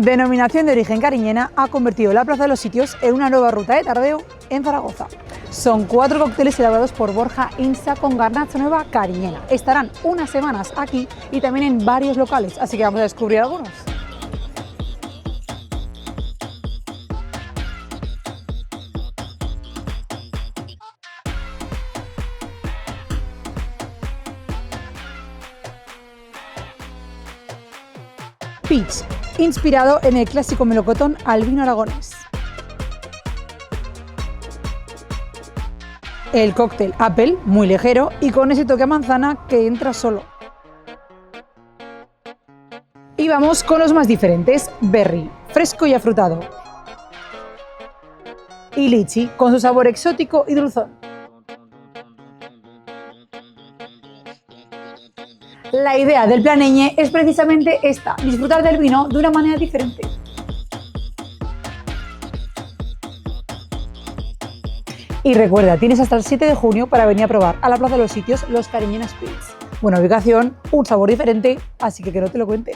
Denominación de origen cariñena, ha convertido la Plaza de los Sitios en una nueva ruta de tardeo en Zaragoza. Son 4 cócteles elaborados por Borja Insa con garnacha nueva cariñena. Estarán unas semanas aquí y también en varios locales, así que vamos a descubrir algunos. Peach, inspirado en el clásico melocotón al vino aragonés. El cóctel Apple, muy ligero y con ese toque a manzana que entra solo. Y vamos con los más diferentes, Berry, fresco y afrutado. Y Lichi, con su sabor exótico y dulzón. La idea del Plan Ñ es precisamente esta, disfrutar del vino de una manera diferente. Y recuerda, tienes hasta el 7 de junio para venir a probar a la Plaza de los Sitios los Cariñena Spirits. Buena ubicación, un sabor diferente, así que no te lo cuente.